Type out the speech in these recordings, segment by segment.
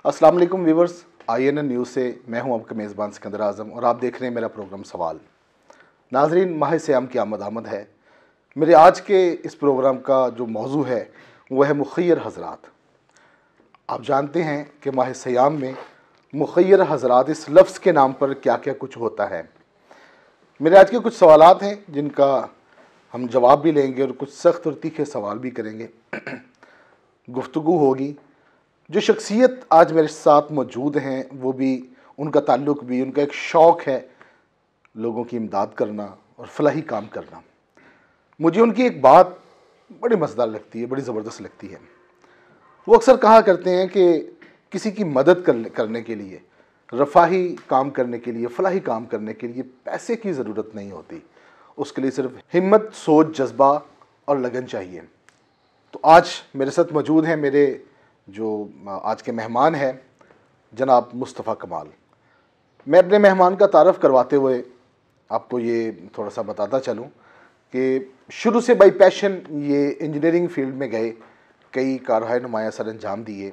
अस्सलाम वालेकुम viewers, INN news से मैं हूं आपका मेज़बान सिकंदर आज़म और आप देख रहे हैं मेरा प्रोग्राम सवाल। नाजरीन, माह सियाम की आमद है। मेरे आज के इस प्रोग्राम का जो मौजू है वह है मुखय्यर हज़रात। आप जानते हैं कि माह सियाम में मुखय्यर हज़रात इस लफ्ज़ के नाम पर क्या क्या कुछ होता है। मेरे आज के कुछ सवालात हैं जिनका हम जवाब भी लेंगे और कुछ सख्त और तीखे सवाल भी करेंगे। गुफ्तगू होगी। जो शख्सियत आज मेरे साथ मौजूद हैं वो भी, उनका ताल्लुक़ भी, उनका एक शौक़ है लोगों की इमदाद करना और फलाही काम करना। मुझे उनकी एक बात बड़ी मज़ेदार लगती है, बड़ी ज़बरदस्त लगती है। वो अक्सर कहा करते हैं कि किसी की मदद करने के लिए, रफ़ाही काम करने के लिए, फलाही काम करने के लिए पैसे की ज़रूरत नहीं होती। उसके लिए सिर्फ हिम्मत, सोच, जज्बा और लगन चाहिए। तो आज मेरे साथ मौजूद हैं मेरे जो आज के मेहमान हैं जनाब मुस्तफ़ा कमाल। मैं अपने मेहमान का तारफ़ करवाते हुए आपको ये थोड़ा सा बताता चलूँ कि शुरू से बाई पैशन ये इंजीनियरिंग फील्ड में गए, कई कारहाय नुमाया सर अंजाम दिए।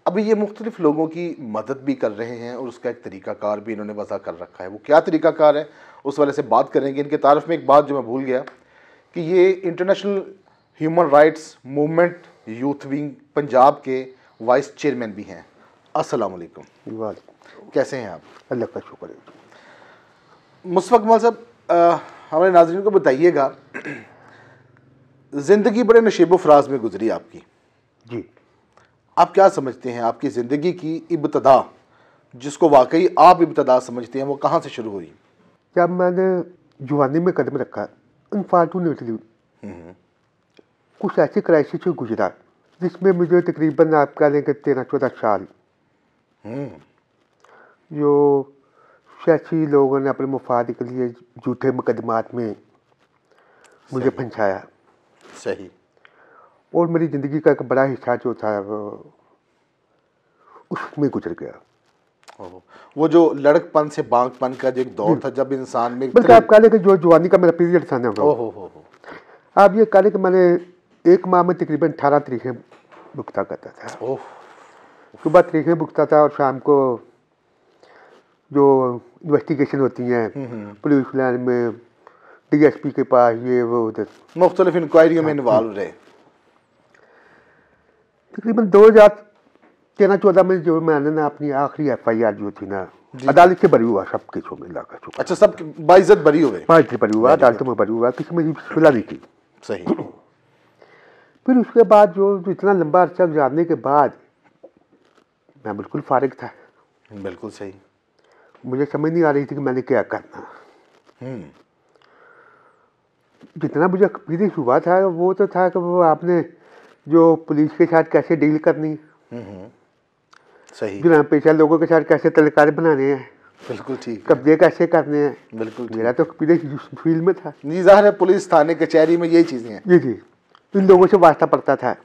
अभी ये मुख्तलिफ़ लोगों की मदद भी कर रहे हैं और उसका एक तरीक़ाकार भी इन्होंने वज़ा कर रखा है। वो क्या तरीक़ाकार है उस वाले से बात करेंगे। इनके तारफ़ में एक बात जो मैं भूल गया कि ये international human rights movement youth wing Punjab के वाइस चेयरमैन भी हैं। अस्सलाम वालेकुम। वालेकुम। कैसे हैं आप? अल्लाह का शुक्र है। मुस्तफ़ा कमाल साहब, हमारे नाज़रीन को बताइएगा, ज़िंदगी बड़े नशीब फराज में गुजरी आपकी। जी, आप क्या समझते हैं आपकी ज़िंदगी की इब्तदा, जिसको वाकई आप इब्तदा समझते हैं, वो कहाँ से शुरू हुई? जब मैंने जवानी में कदम रखा, अनफॉर्चुनेटली कुछ ऐसी क्राइसिस से गुजरा जिसमें मुझे तकरीबन आप कह लें कि 13-14 साल जो सियासी लोगों ने अपने मुफाद के लिए झूठे मुकदमात में मुझे फंसाया। सही। और मेरी ज़िंदगी का एक बड़ा हिस्सा जो था वो उसमें गुजर गया। वो जो लड़कपन से बांकपन का जो एक दौर था, जब इंसान में बल्कि आप कह लें कि जो जवानी का मेरा पीरियड था ना, हो आप ये कह लें कि मैंने एक माह में तकरीबन 18 तारीखें भुगता करता था। सुबह तारीखें भुगता था और शाम को जो इन्वेस्टिगेशन होती हैं पुलिस लाइन में, DSP के पास, ये वो उधर मुख्तलिफ इंक्वायरियों में इन्वॉल्व रहे। तकरीबन 2013-14 में जो मैंने ना अपनी आखिरी FIR जो थी ना, अदालत से बरी हुआ, सब किसों में लगा चुका। अच्छा, सब बाइज्जत बरी हो गए? बाइज्जत बरी हुआ, अदालतों में बरी हुआ, किसी में सुलह नहीं की। सही। फिर उसके बाद जो इतना लंबा अर्सा गुजारने के बाद मैं बिल्कुल फारिग था। बिल्कुल सही। मुझे समझ नहीं आ रही थी कि मैंने क्या करना। जितना मुझे एक्सपीरियंस हुआ था वो तो था कि वो आपने जो पुलिस के साथ कैसे डील करनी, सही, जुर्म पेशा लोगों के साथ कैसे तलकार बनाने हैं, बिल्कुल ठीक, कब्जे कैसे करने हैं, बिल्कुल मेरा तो एक्सपीरियंस फील्ड में था। जी, ज़ाहिर है पुलिस थाने कचहरी में यही चीज़ें हैं। जी जी, इन लोगों से वास्ता पड़ता था,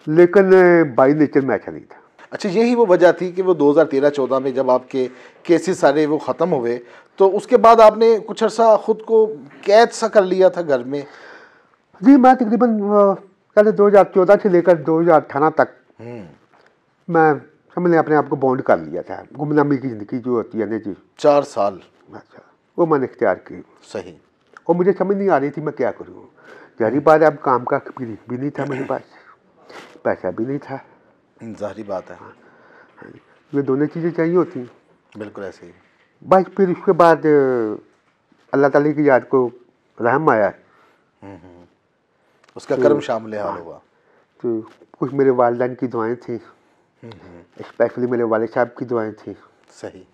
लेकिन बाई नेचर में अच्छा नहीं था। अच्छा, यही वो वजह थी कि वो 2013-14 में जब आपके केसेस सारे वो ख़त्म हुए तो उसके बाद आपने कुछ अर्सा ख़ुद को कैद सा कर लिया था घर में? जी, मैं तकरीबन पहले 2014 से लेकर 2018 तक मैं समझ लें अपने आप को बॉन्ड कर लिया था। गुमनामी की ज़िंदगी जो होती है ना जी, 4 साल। अच्छा, वो मैंने इख्तियार की। सही। और मुझे समझ नहीं आ रही थी मैं क्या करूँ। जाहिर बात है, अब काम का एक्सपीरियंस भी नहीं था मेरे पास, पैसा भी नहीं था। ज़ाहिर बात है। ये दोनों चीज़ें चाहिए होती हैं। बिल्कुल ऐसे ही। बस फिर उसके बाद अल्लाह ताला की याद को रहम आया, उसका कर्म शामिल हाल हुआ। तो कुछ मेरे वालिदैन की दुआएं थी, स्पेशली मेरे वालिद साहब की दुआएं थी। सही।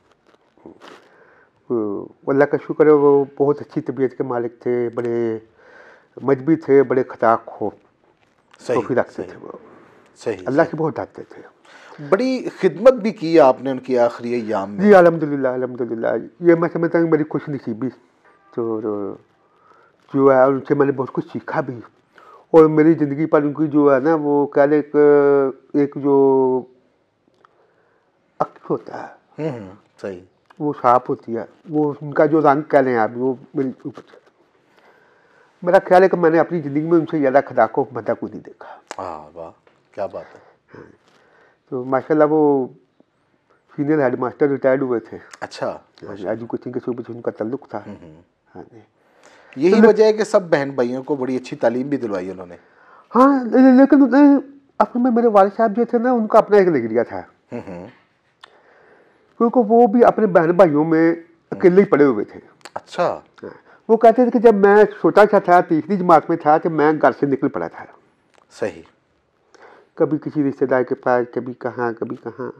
अल्लाह का शुक्र है, वो बहुत अच्छी तबीयत के मालिक थे, बड़े मजबी थे, बड़े खताक हो, सही रखते थे वो। सही। अल्लाह से बहुत डरते थे। बड़ी खिदमत भी की आपने उनकी आखिरी अय्याम में। जी अल्हम्दुलिल्लाह अल्हम्दुलिल्लाह, ये मैं समझता हूँ मेरी खुश नसीबी तो जो है, उनसे मैंने बहुत कुछ सीखा भी। और मेरी ज़िंदगी पर उनकी जो है ना, वो कह लें एक जो अक्स होता है, सही, वो साफ होती है, वो उनका जो रंग कह लें आप, वो मेरी मेरा ख्याल है कि मैंने अपनी ज़िंदगी में उनसे ज़्यादा खदा को मदा को नहीं देखा। हाँ वाह, क्या बात है। तो माशाल्लाह वो सीनियर हेड मास्टर रिटायर्ड हुए थे। अच्छा, एजुकेशन के शोबे से उनका ताल्लुक था। हाँ जी, यही वजह है कि सब बहन भाइयों को बड़ी अच्छी तालीम भी दिलवाई उन्होंने। हाँ, लेकिन असल में मेरे वालिद साहब जो थे ना, उनका अपना एक नजरिया था, क्योंकि वो भी अपने बहन भाइयों में अकेले ही पड़े हुए थे। अच्छा। वो कहते थे कि जब मैं छोटा सा था, तीसरी जमात में था, तो मैं घर से निकल पड़ा था। सही। कभी किसी रिश्तेदार के पास, कभी कहाँ कभी कहाँ।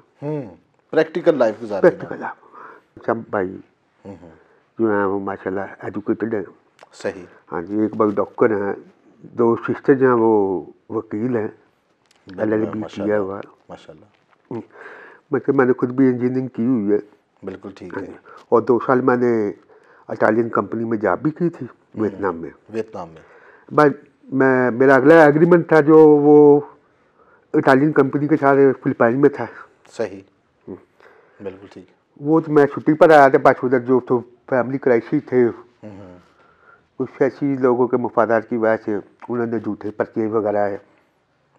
प्रैक्टिकल लाइफ गुजारी। Practical life. सब भाई जो हैं वो माशाल्लाह एजुकेटेड हैं। सही। हाँ जी, एक भाई डॉक्टर हैं, 2 सिस्टर जो हैं वो वकील हैं, LLB किया हुआ। माशाल्लाह। मतलब मैंने खुद भी इंजीनियरिंग की हुई है। बिल्कुल ठीक है। और 2 साल मैंने इटालियन कंपनी में जॉब भी की थी वियतनाम में। बस मेरा अगला एग्रीमेंट था जो वो इटालियन कंपनी के साथ फिलिपाइन में था। सही। बिल्कुल ठीक है। वो तो मैं छुट्टी पर आया था, बस उधर जो तो फैमिली क्राइसिस थे, कुछ ऐसी लोगों के मफादात की वजह से उन्होंने झूठे पर्चे वगैरह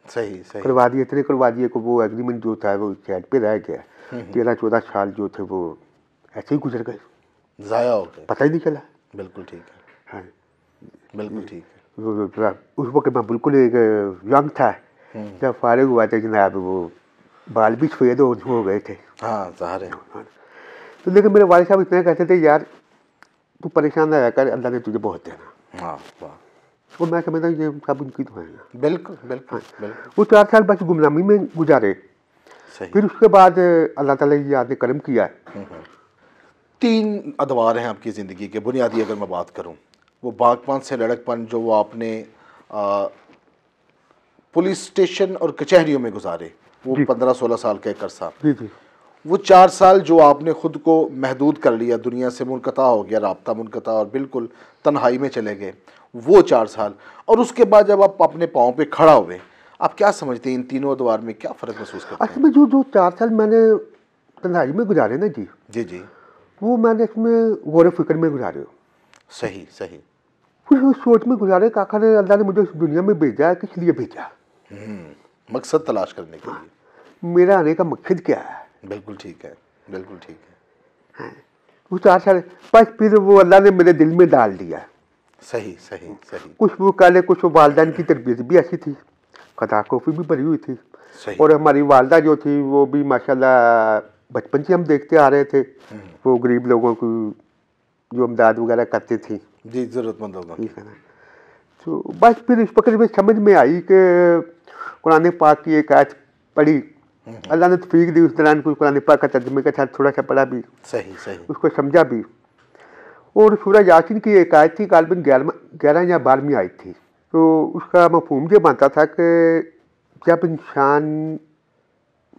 सही सही करवा दिए, इतने करवा दिए कि वो एग्रीमेंट जो था वो साइड पे रह गया। 13-14 साल जो थे वो ऐसे ही गुजर गए, ज़ाया हो गए, पता ही नहीं चला। बिल्कुल ठीक है। हाँ, बिल्कुल ठीक है। उस वक्त मैं बिल्कुल एक यंग था, जब फारिग हुआ था जनाब, वो बाल भी सफेद हो गए थे। हाँ, ज़ाहिर है। तो लेकिन मेरे वालिद साहब इतना कहते थे, यार तू परेशान ना कर, अल्लाह ने तुझे बहुत देना। हाँ, वाह। और मैं समझता हूँ ये सब उनकी तो है। बिल्कुल बिल्कुल बिल्कुल। वो 4 साल बस गुमनामी में गुजारे। सही। फिर उसके बाद अल्लाह ताला की याद ने करम किया। 3 अदवार हैं आपकी ज़िंदगी के बुनियादी, अगर मैं बात करूं, वो बागपन से लड़कपन जो वो आपने पुलिस स्टेशन और कचहरियों में गुजारे, वो 15-16 साल का एक अरसा। जी जी। वो 4 साल जो आपने ख़ुद को महदूद कर लिया, दुनिया से मुनक़ता हो गया, राब्ता मुनक़ता, और बिल्कुल तन्हाई में चले गए, वो 4 साल, और उसके बाद जब आप अपने पाँव पे खड़ा हुए, आप क्या समझते हैं इन तीनों अदवार में क्या फ़र्क महसूस करते हैं? असल में जो 4 साल मैंने तन्हाई में गुजारे ना जी जी, वो मैंने इसमें गौर फिक्र में गुजारे। सही सही। फिर उस सोच में गुजारे कि आखिर अल्लाह ने मुझे इस दुनिया में भेजा है, किस लिए भेजा? मकसद तलाश करने के लिए। मेरा आने का मकसद क्या है? बिल्कुल ठीक है, बिल्कुल ठीक है। वो 4 साल बस फिर वो अल्लाह ने मेरे दिल में डाल दिया। सही सही सही। कुछ वो काले, कुछ वो वालदान की तरबियत भी ऐसी थी, कदा कॉफी भी भरी हुई थी। और हमारी वालदा जो थी वो भी माशाल्लाह बचपन से हम देखते आ रहे थे, वो गरीब लोगों को जो इमदाद वगैरह करती थी जी, ज़रूरतमंद लोगों की। तो बस फिर इस वक्त में समझ में आई कि कुरान पाक की एक आयत पढ़ी, अल्लाह ने तौफीक दी, उस दौरान कुछ कुरान पाक का तर्जुमे के साथ थोड़ा सा पढ़ा भी, सही सही, उसको समझा भी। और सूरह यासीन की एक आयत थी, गालिबन 11 या 12वीं आयत थी। तो उसका मफहूम ये बनता था कि जब इंसान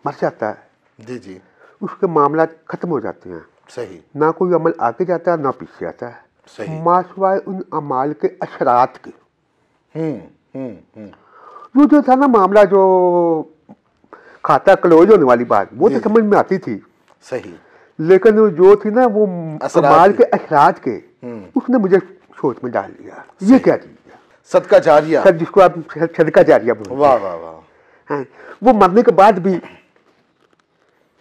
मर जाता है जी जी, उसके मामला ख़त्म हो जाते हैं। सही। ना कोई अमल आगे जाता है ना पीछे आता है। सही। मासवाए उन अमाल के असरात के। जो था ना मामला, जो खाता क्लोज होने वाली बात, वो तो समझ में आती थी। सही। लेकिन जो थी ना वो अमाल के असरात के, उसने मुझे सोच में डाल दिया, ये क्या चीज़ है? सदका जारिया, सर जिसको आप सदका जारिया बोलते हैं। वाह वाह वाह। हाँ, वो मरने के बाद भी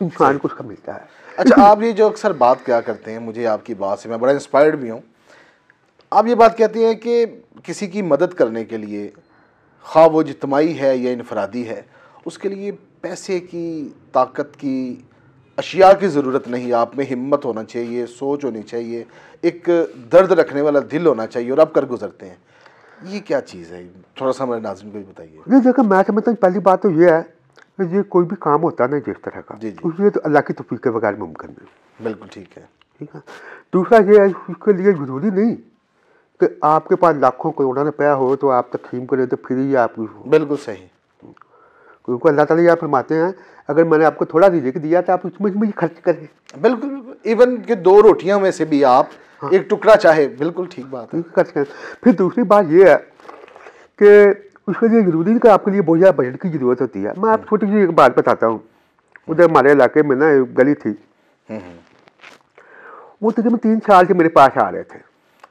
इंसान को उसका मिलता है। अच्छा, आप ये जो अक्सर बात क्या करते हैं, मुझे आपकी बात से मैं बड़ा इंस्पायर्ड भी हूँ। आप ये बात कहती हैं कि किसी की मदद करने के लिए, ख्वाह वो इज्तिमाई है या इनफरादी है, उसके लिए पैसे की, ताकत की, अशिया की ज़रूरत नहीं। आप में हिम्मत होना चाहिए, सोच होनी चाहिए, एक दर्द रखने वाला दिल होना चाहिए, और आप कर गुजरते हैं। ये क्या चीज़ है? थोड़ा सा हमारे नाज़रीन को भी बताइए। नहीं देखो, मैं समझता हूँ पहली बात तो ये है कि ये कोई भी काम होता है ना जिस तरह का, ये तो अल्लाह की तौफीक के बगैर मुमकिन नहीं। बिल्कुल ठीक है। ठीक है। दूसरा ये है, उसके लिए ज़रूरी नहीं कि आपके पास लाखों करोड़ों रुपया हो तो आप तकसीम करें तो फिर ही आप। बिल्कुल सही। क्योंकि अल्लाह ताला ये फरमाते हैं, अगर मैंने आपको थोड़ा रिज़्क़ दिया तो आप उसमें भी खर्च करें। बिल्कुल बिल्कुल, इवन कि 2 रोटियों में से भी आप एक टुकड़ा चाहे, बिल्कुल ठीक बात है, खर्च करें। फिर दूसरी बात ये है कि उसके लिए ज़रूरी नहीं कि आपके लिए बहुत ज़्यादा बजट की ज़रूरत होती है। मैं आप छोटी सी एक बात बताता हूँ। उधर हमारे इलाके में ना एक गली थी, वो तकरीबन 3 साल से मेरे पास आ रहे थे।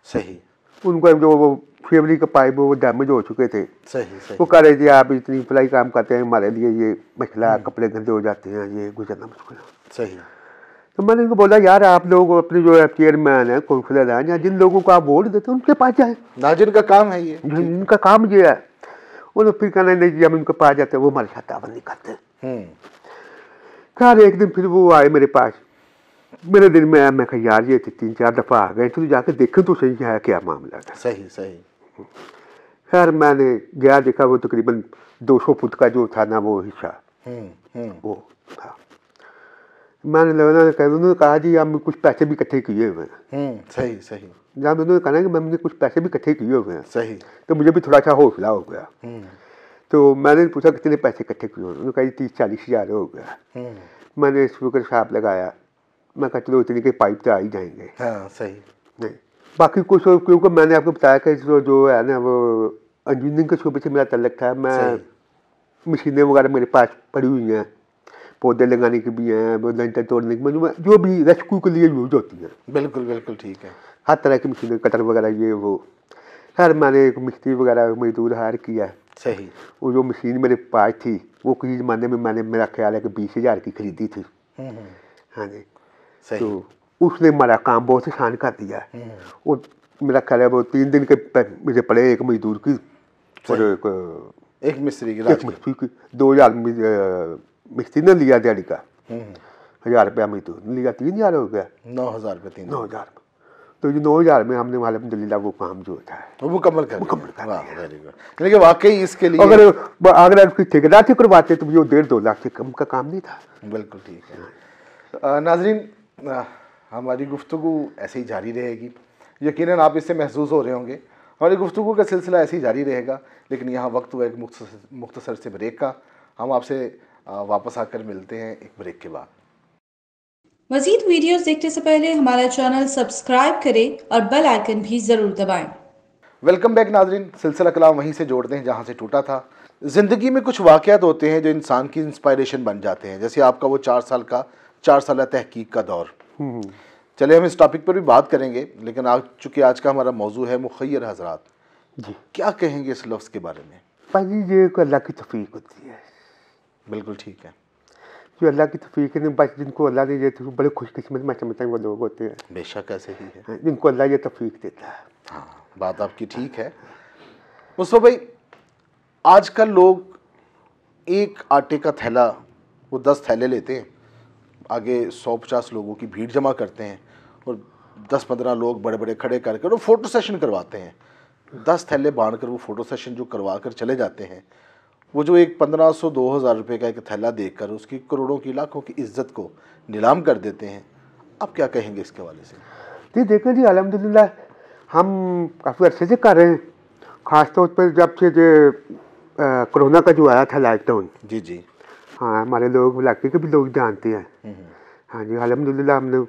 सही। उनका जो वो फेवरी का पाइप वो डैमेज हो चुके थे। सही सही। वो कह रहे थे आप इतनी प्लाई काम करते हैं, हमारे लिए ये मसला, कपड़े गंदे हो जाते हैं, ये गुजरना मुश्किल है। सही। तो मैंने इनको बोला यार आप लोग अपने जो चेयरमैन है, काउंसिलर हैं, या जिन लोगों को आप वोट देते हैं उनके पास जाए, नाजिन का काम है ये, इनका काम ये है। उन्होंने फिर कहना नहीं जी हम उनके पास जाते हैं, वो हमारे साथ तावन नहीं करते। खैर एक दिन फिर वो आए मेरे पास, मेरे दिन में आया, मैं कहा यार ये 3-4 दफ़ा आ गए, तो जाके देखें तो सही है क्या मामला था। सही सही। खैर मैंने गया, देखा वो तकरीबन 200 फुट का जो था ना वो हिस्सा वो था। मैंने उन्होंने कहा जी हम कुछ पैसे भी इकट्ठे किए हुए हैं। सही सही। जब उन्होंने कहा कि मैंने कुछ पैसे भी इकट्ठे किए हुए हैं, सही, तो मुझे भी थोड़ा सा हौसला हो गया। तो मैंने पूछा कितने पैसे इकट्ठे किए, उन्होंने कहा 30-40 हज़ार हो गया। मैंने स्पीकर साहब लगाया, मैं कहा चलो इतने के पाइप तो आ ही जाएंगे। हाँ सही। नहीं बाकी कुछ, क्योंकि मैंने आपको बताया कि जो है ना वो इंजीनियरिंग के शोबे से मेरा तल्लक था। मैं मशीनें वगैरह मेरे पास पड़ी हुई हैं, पौधे लगाने की भी हैं, वो लंटर तोड़ने की, जो भी रेस्क्यू के लिए यूज होती हैं। बिल्कुल बिल्कुल ठीक है। हर तरह की मशीनें, कटर वगैरह ये वो। खैर मैंने एक मिस्त्री वगैरह मजदूर हायर किया। सही। वो जो मशीन मेरे पास थी वो किसी ज़माने में मैंने, मेरा ख्याल है कि 20,000 की खरीदी थी। हाँ जी सही। तो उसने हमारा काम बहुत आसान कर दिया। वो मेरा ख्याल है वो 3 दिन के मुझे पड़े एक मजदूर की और एक मिस्त्री की 2,000 मिस्त्री ने लिया दिहाड़ी का, 1,000 रुपया मजदूर ने लिया, 3,000 हो गया। 9,000 रुपये। 9,000। तो ये 9,000 में हमने अल्हम्दुलिल्लाह वो काम जो होता है वो मुकम्मल कर वेरी गुड। यानी कि वाकई इसके लिए अगर उसकी ठेकेदार से करवाते तो ये 1.5-2 लाख से कम का काम नहीं था। बिल्कुल ठीक है। नाजरीन हमारी गुफ्तगू ऐसे ही जारी रहेगी, यकीनन आप इससे महसूस हो रहे होंगे। हमारी गुफ्तगू का सिलसिला ऐसे ही जारी रहेगा, लेकिन यहाँ वक्त हुआ एक मुख्तसर से ब्रेक का। हम आपसे वापस आकर मिलते हैं एक ब्रेक के बाद। मज़ीद वीडियोस देखने से पहले हमारा चैनल सब्सक्राइब करें और बेल आइकन भी ज़रूर दबाएं। वेलकम बैक नाजरीन। सिलसिला कलाम वहीं से जोड़ते हैं जहाँ से टूटा था। ज़िंदगी में कुछ वाक़यात होते हैं जो इंसान की इंस्पायरेशन बन जाते हैं, जैसे आपका वो 4 साल तहकीक का दौर। चले हम इस टॉपिक पर भी बात करेंगे, लेकिन चूँकि आज का हमारा मौजू है मुखय्यर हज़रात जी, क्या कहेंगे इस लफ्ज़ के बारे में? भाई ये अल्लाह की तौफीक होती है। बिल्कुल ठीक है। जो अल्लाह की तौफीक है, बस जिनको अल्लाह ने ये बड़े खुशकिस्मत मैं समझता हूँ वो लोग होते हैं। बेशक ऐसे ही है जिनको अल्लाह ये तौफीक देता है। हाँ बात आपकी ठीक है। मुस्तफा भाई, आजकल लोग एक आटे का थैला वो 10 थैले लेते हैं, आगे 100-50 लोगों की भीड़ जमा करते हैं और 10-15 लोग बड़े बड़े खड़े करके वो फ़ोटो सेशन करवाते हैं। 10 थैले बांध कर वो फ़ोटो सेशन जो करवा कर चले जाते हैं, वो जो एक 1,500-2,000 रुपये का एक थैला देकर उसकी करोड़ों की लाखों की इज्जत को नीलाम कर देते हैं। आप क्या कहेंगे इसके हवाले से? जी देखें जी, अल्हम्दुलिल्लाह हम काफ़ी अर्से से कर रहे हैं, ख़ास तौर पर जब से जो कोरोना का जो आया था लॉकडाउन। जी जी हाँ, हमारे लोग इलाके के भी लोग जानते हैं। हाँ जी, अल्हम्दुलिल्लाह हमने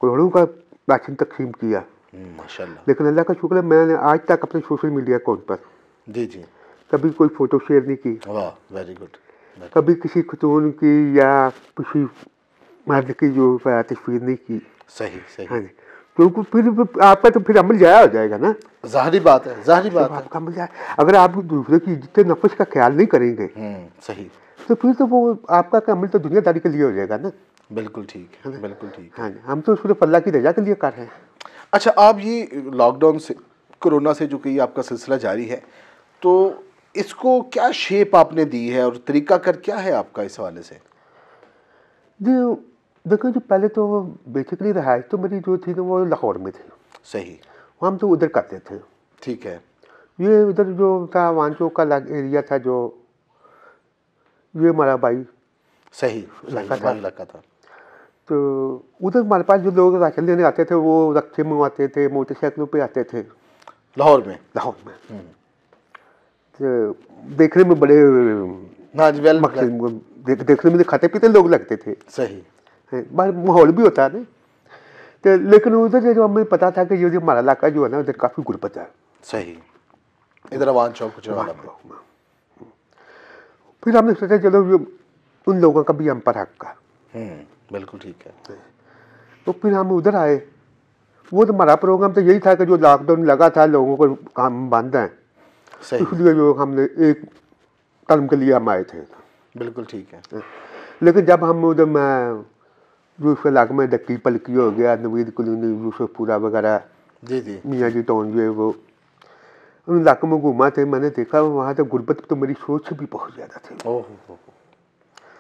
करोड़ों का राशन तकसीम किया माशाल्लाह। लेकिन अल्लाह का शुक्र है मैंने आज तक अपने सोशल मीडिया अकाउंट पर जी कभी कोई फ़ोटो शेयर नहीं की। वाह वेरी गुड। कभी किसी खतून की या किसी मर्द की जो तस्वीर नहीं की। सही सही। हाँ जी, क्योंकि फिर आपका तो फिर अमल जाया हो जाएगा ना। ज़ाहिरी बात है, ज़ाहिरी बात है। आपका अमल जाए, अगर आप दूसरे की इज्जत नफ्स का ख्याल नहीं करेंगे सही, तो फिर तो वो आपका अमल तो दुनियादारी के लिए हो जाएगा ना। बिल्कुल ठीक है, बिल्कुल ठीक है। हाँ जी, हम तो सिर्फ अल्लाह की रजा के लिए कर रहे हैं। अच्छा, आप ये लॉकडाउन से, कोरोना से जो कि आपका सिलसिला जारी है, तो इसको क्या शेप आपने दी है और तरीकाकार क्या है आपका इस हवाले से? जी देखो, जो पहले तो बेसिकली रहायश तो मेरी जो थी ना वो लाहौर में थी। सही। हम तो उधर करते थे। ठीक है। ये उधर जो था वांचो का एरिया था, जो ये हमारा भाई सही इलाका था। तो उधर हमारे पास जो लोग राशन लेने आते थे वो रक्शे में आते थे, मोटरसाइकिलों पे आते थे। लाहौर में तो देखने में बड़े देखने में खाते पीते लोग लगते थे। सही। माहौल भी होता है ना। तो लेकिन उधर जो हमें पता था कि ये जो हमारा इलाका जो है ना उधर काफ़ी गुर्बत है। सही। इधर अवान चौक फिर हमने सोचा चलो उन लोगों का भी हम पर हक का। बिल्कुल ठीक है। तो फिर हम उधर आए, वो तो हमारा प्रोग्राम तो यही था कि जो लॉकडाउन लगा था लोगों को काम बंद है, इसलिए जो हमने एक टर्म के लिए हम आए थे। बिल्कुल ठीक है। लेकिन जब हम उधर मैं जो उस इलाके में दक्की पलकी हो गया, नवीद कॉलोनी, यूसुफपुरा वगैरह, जी जी, मियाँ जी टाउन जो है वो, उन इलाकों में घूमा थे, मैंने देखा वहाँ तो गुर्बत तो मेरी सोच से भी बहुत ज़्यादा थी। ओह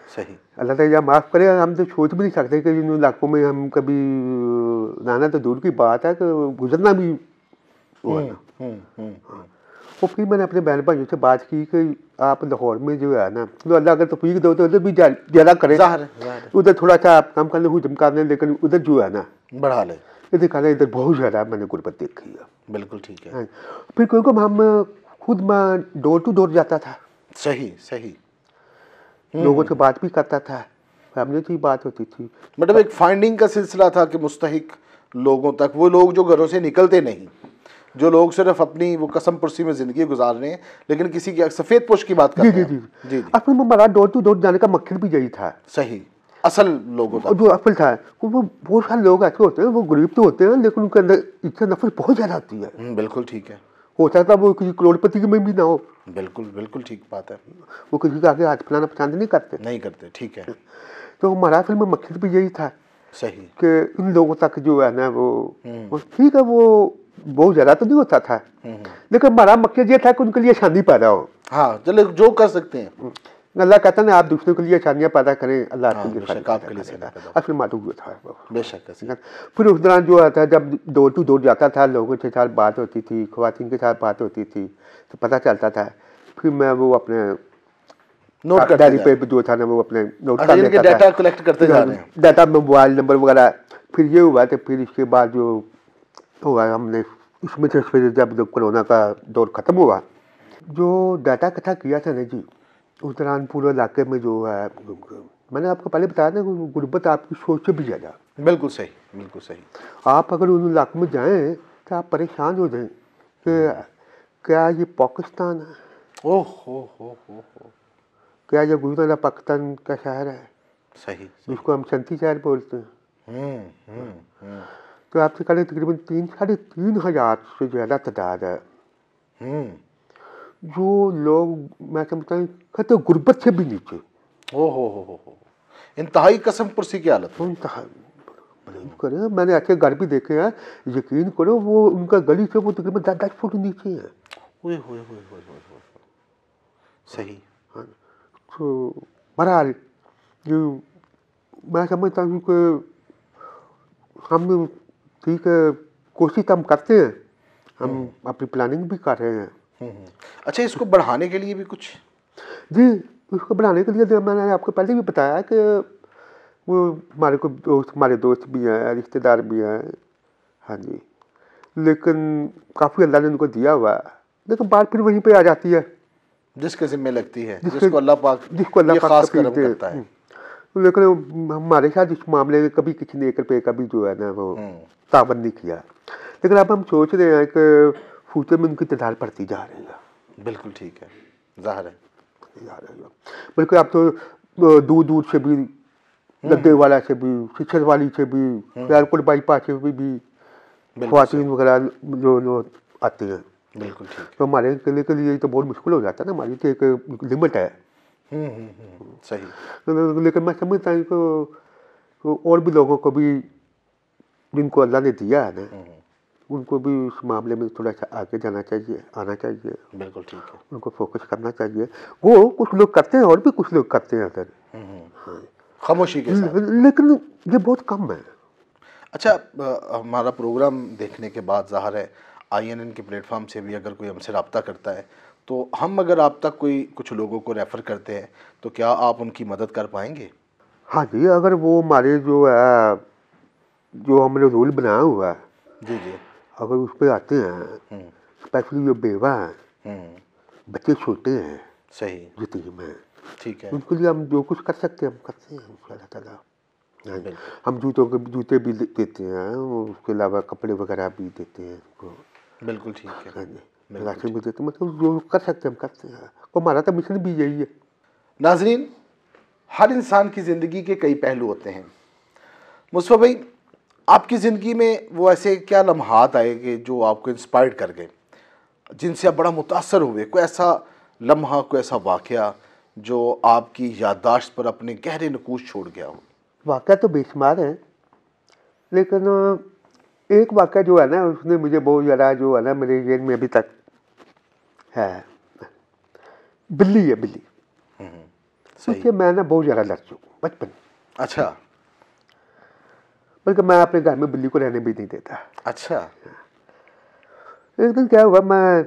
सही। अल्लाह ताला माफ़ करे, हम तो सोच भी नहीं सकते कि इन इलाकों में हम कभी रहना तो दूर की बात है कि गुजरना भी हुआ ना। और फिर मैंने अपने बहन भाइयों से बात की कि आप लाहौर में जो है ना, तो अल्लाह अगर तौफीक दो तो उधर भी ज़्यादा करें, उधर थोड़ा सा आप काम करने हुजम कर लें, लेकिन उधर जो है ना बढ़ा ले। इधर कहना, इधर बहुत ज़्यादा मैंने गुर्बत देखी है। बिल्कुल ठीक है। फिर क्योंकि हम खुद मैं डोर टू डोर जाता था, सही सही, लोगों से बात भी करता था, फैमिली से बात होती थी। मतलब एक फाइंडिंग का सिलसिला था कि मुस्तहिक लोगों तक, वो लोग जो घरों से निकलते नहीं, जो लोग सिर्फ अपनी वो कसम पुरसी में ज़िंदगी गुजार रहे हैं, लेकिन किसी की सफ़ेद पोश की बात करते हैं। जी जी, असल में हमारा डोर टू डोर जाने का मकसद भी यही था। सही, असल लोगों तक जो असल था, वो बहुत सारे लोग ऐसे होते हैं, वो गरीब तो होते हैं लेकिन उनके अंदर इच्छा नफरत बहुत ज़्यादा आती है। बिल्कुल ठीक है। हो सकता है वो किसी करोड़पति में भी ना हो। बिल्कुल बिल्कुल ठीक बात है। वो किसी के आगे हाथ फैलाना पसंद नहीं करते। नहीं करते, ठीक है। तो हमारा असल में मकसद भी यही था। सही, कि इन लोगों तक जो है ना वो ठीक है, वो बहुत ज़्यादा तो नहीं होता था, लेकिन हमारा मकसद ये था कि उनके लिए आसानी पैदा हो। हाँ, चलो जो कर सकते हैं। अल्लाह कहता है आप दूसरों के लिए आसानियाँ पैदा करें, अल्लाह आपके लिए असल मातू हुआ था बेशक। फिर उस दौरान जो आता है, जब डोर टू डोर जाता था, लोगों के साथ बात होती थी, ख्वातीन के साथ बात होती थी, तो पता चलता था। फिर मैं वो अपने नोट डायरी पे जो था ना वो अपने नोट कर लेता था, डाटा कलेक्ट करते जा रहे हैं, डाटा में मोबाइल नंबर वगैरह। फिर ये हुआ तो फिर इसके बाद जो हुआ, हमने इसमें से फिर जब कोरोना का दौर ख़त्म हुआ, जो डाटा इकट्ठा किया था ना जी, उस दौरान पूरे इलाके में जो है, मैंने आपको पहले बताया ना, गुर्बत आपकी सोच से भी ज़्यादा। बिल्कुल सही, बिल्कुल सही। आप अगर उन इलाकों में जाएँ तो आप परेशान हो जाएं कि क्या ये पाकिस्तान है, ओह हो, क्या ये गुजरात पाकिस्तान का शहर है। सही, जिसको हम संती शहर बोलते हैं। तो आपसे करें तकरीबन 3,500 से ज़्यादा तादाद है जो लोग, मैं समझता हूँ कहते गुर्बत से भी नीचे। हो, इंतहाई कसम पुरसी की हालत। करें, मैंने अच्छे घर भी देखे हैं, यकीन करो वो उनका गली से वो तकरीबन 10 फुट नीचे है। सही। तो बहरहाल जो मैं समझता हूँ कि हम ठीक है, कोशिश हम करते हैं, हम अपनी प्लानिंग भी कर रहे हैं। अच्छा, इसको बढ़ाने के लिए भी कुछ? जी, इसको बढ़ाने के लिए मैंने आपको पहले भी बताया कि वो हमारे दोस्त भी हैं, रिश्तेदार भी हैं, हाँ जी, लेकिन काफ़ी अल्लाह ने उनको दिया हुआ, लेकिन बात फिर वहीं पे आ जाती है जिसके ज़िम्मे लगती है, जिसको अल्लाह पाक खास करम करता है। लेकिन हमारे साथ इस मामले में कभी किसी ने 1 रुपये का भी जो है ना वो ताबन नहीं किया, लेकिन अब हम सोच रहे हैं कि फ्यूचर में उनकी तादाद बढ़ती जा रही है। बिल्कुल ठीक है, ज़ाहिर है। बल्कि अब तो दूर दूर से भी, गद्दे वाला से भी, शिक्षक वाली से भी, एयरपोर्ट बाईपास से भी ख्वातीन वगैरह जो आते हैं। बिल्कुल ठीक। तो हमारे के लिए तो बहुत मुश्किल हो जाता है ना, हमारी तो एक लिमिट है। सही। लेकिन मैं समझता हूँ कि और भी लोगों को भी जिनको अल्लाह ने दिया है ना, उनको भी इस मामले में थोड़ा सा आगे जाना चाहिए, आना चाहिए। बिल्कुल ठीक है। उनको फोकस करना चाहिए। वो कुछ लोग करते हैं और भी कुछ लोग करते हैं सर, खामोशी के साथ, लेकिन ये बहुत कम है। अच्छा, हमारा प्रोग्राम देखने के बाद ज़ाहिर है INN के प्लेटफॉर्म से भी अगर कोई हमसे रब्ता करता है तो हम अगर आप तक कुछ लोगों को रेफ़र करते हैं तो क्या आप उनकी मदद कर पाएंगे? हाँ जी, अगर वो हमारे जो है, जो हमने रूल बनाया हुआ है, जी जी, अगर उस पर आते हैं, स्पेशली जो बेवा हैं, बच्चे छोटे हैं, सही, यतीम हैं, ठीक है, उनके लिए हम जो कुछ कर सकते हैं हम करते हैं इंशाअल्लाह ताला। हम जूते भी देते हैं, उसके अलावा कपड़े वगैरह भी देते हैं उनको। बिल्कुल ठीक है, राशन भी देते हैं, मतलब जो कर सकते हैं हम करते हैं। और हमारा तो मिशन भी यही है। नाज़रीन, हर इंसान की ज़िंदगी के कई पहलू होते हैं। मुस्तफ़ा भाई, आपकी ज़िंदगी में वो ऐसे क्या लम्हात आए कि जो आपको इंस्पायर्ड कर गए, जिनसे आप बड़ा मुतासर हुए? कोई ऐसा लम्हा, कोई ऐसा वाक़या जो आपकी याददाश्त पर अपने गहरे नकूश छोड़ गया हो? वाक़या तो बेशुमार है, लेकिन एक वाक़या जो है ना, उसने मुझे बहुत ज़्यादा जो है ना मेरे ज़हन में अभी तक है। बिल्ली है, बिल्ली। सही। उससे मैं ना बहुत ज़्यादा लड़ चुका हूँ बचपन में। अच्छा। बल्कि मैं अपने घर में बिल्ली को रहने भी नहीं देता। अच्छा। एक दिन क्या हुआ, मैं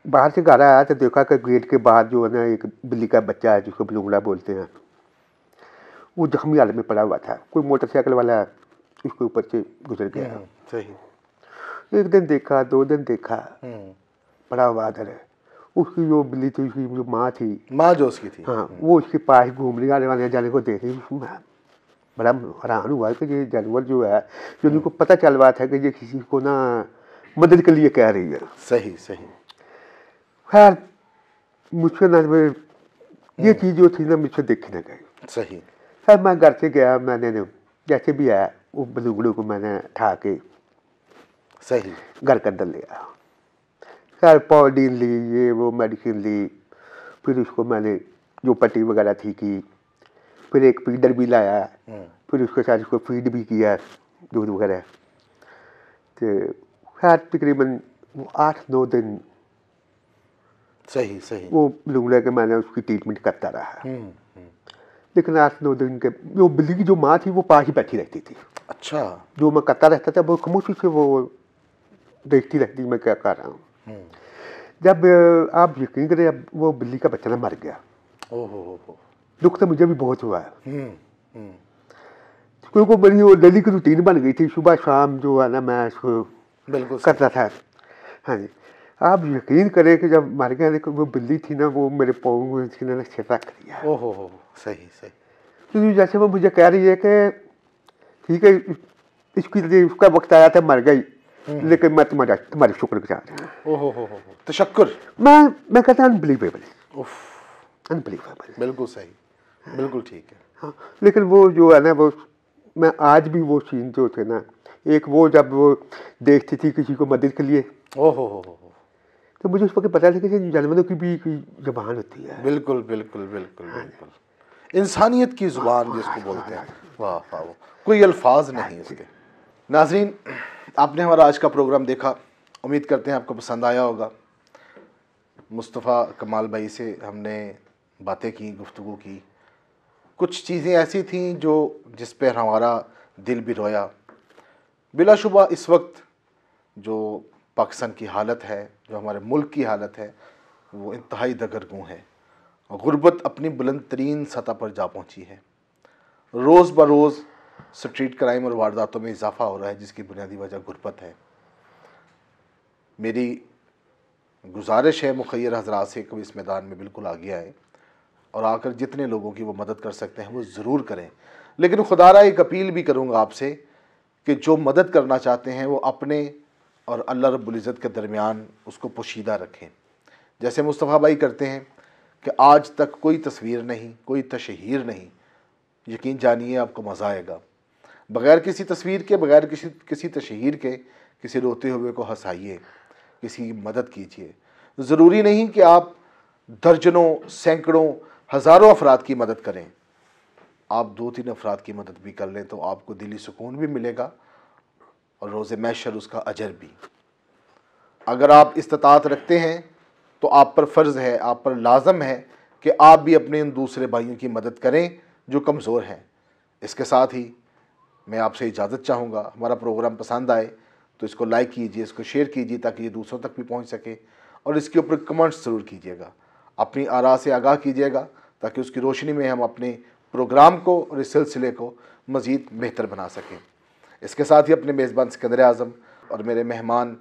बाहर से घर आया तो देखा कि गेट के बाहर जो है ना एक बिल्ली का बच्चा है, जिसको बलूंगड़ा बोलते हैं, वो जख्मी हालत में पड़ा हुआ था। कोई मोटरसाइकिल वाला उसके ऊपर से गुजर गया। सही। एक दिन देखा, 2 दिन देखा, पड़ा हुआ इधर है। उसकी जो बिल्ली थी, उसकी जो माँ थी, माँ जो उसकी थी, हाँ, वो उसके पास घूम रही, आने जाने को देख रही। मैं बड़ा हैरान हुआ कि ये जानवर जो है, जो उनको पता चल रहा था कि ये किसी को ना मदद के लिए कह रही है। सही सही। खैर मुझसे ना ये चीज़ जो थी ना मुझसे देखी ना गई। सही। खैर मैं घर से गया, मैंने ना जैसे भी आया वो बलूंगड़े को मैंने उठा के सही घर के अंदर ले आया। खैर पॉलीडीन ली, ये वो मेडिसिन ली, फिर उसको मैंने जो पट्टी वगैरह थी की, फिर एक फीडर भी लाया, फिर उसके साथ उसको फीड भी किया, दूध वगैरह। तो खैर तकरीबन 8-9 दिन सही सही वो बलूंगड़े के मैंने उसकी ट्रीटमेंट करता रहा। लेकिन 8-9 दिन के जो बिल्ली की जो माँ थी वो पास ही बैठी रहती थी। अच्छा। जो मैं करता रहता था वो खामोशी से वो देखती रहती मैं क्या कर रहा हूँ। जब आप यकीन करें, अब वो बिल्ली का बच्चा ना मर गया। ओहो। दुख तो मुझे भी बहुत हुआ है, क्योंकि मेरी वो डेली की रूटीन बन गई थी, सुबह शाम जो है ना मैं उसको बिल्कुल करता था। हाँ जी, आप यकीन करें कि जब मर गया, लेकिन वो बिल्ली थी ना, वो मेरे पाँव में उसने ना सिर रख दिया। ओहो। सही सही। क्योंकि जैसे वो मुझे कह रही है कि ठीक है, इसकी लिए उसका वक्त आया था, मर गई, लेकिन मैं तुम्हारी शुक्रगुजार हूँ। ओहो। तशक्कुर। मैं कहता हूँ अनबिलीवेबल, अनबिलीवेबल। बिल्कुल सही, बिल्कुल ठीक है। हाँ, लेकिन वो जो है ना, वो मैं आज भी वो सीन जो थे ना, एक वो जब वो देखती थी किसी को मदद के लिए, ओहो, तो मुझे उस वक्त पता था कि जानवरों की भी कोई ज़बान होती है। बिल्कुल बिल्कुल बिल्कुल बिल्कुल। इंसानियत की ज़ुबान जिसको बोलते हैं, वाह वाह, कोई अल्फाज नहीं उसके। नाज़रीन, आपने हमारा आज का प्रोग्राम देखा, उम्मीद करते हैं आपको पसंद आया होगा। मुस्तफ़ा कमाल भाई से हमने बातें की, गुफ्तगू की। कुछ चीज़ें ऐसी थीं जो जिस पर हमारा दिल भी रोया। बिलाशुबा इस वक्त जो पाकिस्तान की हालत है, जो हमारे मुल्क की हालत है, वो इंतहाई दगरगूं है। गुर्बत अपनी बुलंद तरीन सतह पर जा पहुंची है। रोज़ ब रोज़ स्ट्रीट क्राइम और वारदातों में इजाफा हो रहा है, जिसकी बुनियादी वजह गुर्बत है। मेरी गुजारिश है मुखय्यर हज़रात से कि इस मैदान में बिल्कुल आगे आए और आकर जितने लोगों की वो मदद कर सकते हैं वो ज़रूर करें। लेकिन खुदारा एक अपील भी करूँगा आपसे कि जो मदद करना चाहते हैं वो अपने और अल्लाह रब्बुल इज़्ज़त के दरमियान उसको पोशीदा रखें। जैसे मुस्तफ़ा भाई करते हैं कि आज तक कोई तस्वीर नहीं, कोई तशहीर नहीं, यकीन जानिए आपको मज़ा आएगा। बग़ैर किसी तस्वीर के, बग़ैर किसी तशहीर के किसी रोते हुए को हंसाइए, किसी की मदद कीजिए। ज़रूरी नहीं कि आप दर्जनों, सैकड़ों, हज़ारों अफराद की मदद करें। आप 2-3 अफराद की मदद भी कर लें तो आपको दिली सुकून भी मिलेगा और रोज़े महशर उसका अजर भी। अगर आप इस्तिताअत रखते हैं तो आप पर फ़र्ज़ है, आप पर लाज़म है कि आप भी अपने इन दूसरे भाइयों की मदद करें जो कमज़ोर हैं। इसके साथ ही मैं आपसे इजाज़त चाहूँगा। हमारा प्रोग्राम पसंद आए तो इसको लाइक कीजिए, इसको शेयर कीजिए ताकि ये दूसरों तक भी पहुँच सके, और इसके ऊपर कमेंट्स ज़रूर कीजिएगा। अपनी आरा से आगाह कीजिएगा ताकि उसकी रोशनी में हम अपने प्रोग्राम को और इस सिलसिले को मज़ीद बेहतर बना सकें। इसके साथ ही अपने मेज़बान सिकंदर आज़म और मेरे मेहमान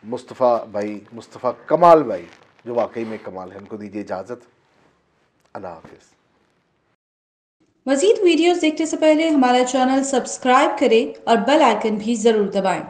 मुस्तफ़ा भाई, मुस्तफ़ा कमाल भाई, जो वाकई में कमाल है, उनको दीजिए इजाज़त। अल्लाह हाफ़िज़। मज़ीद वीडियोज़ देखने से पहले हमारा चैनल सब्सक्राइब करें और बेल आइकन भी ज़रूर दबाएं।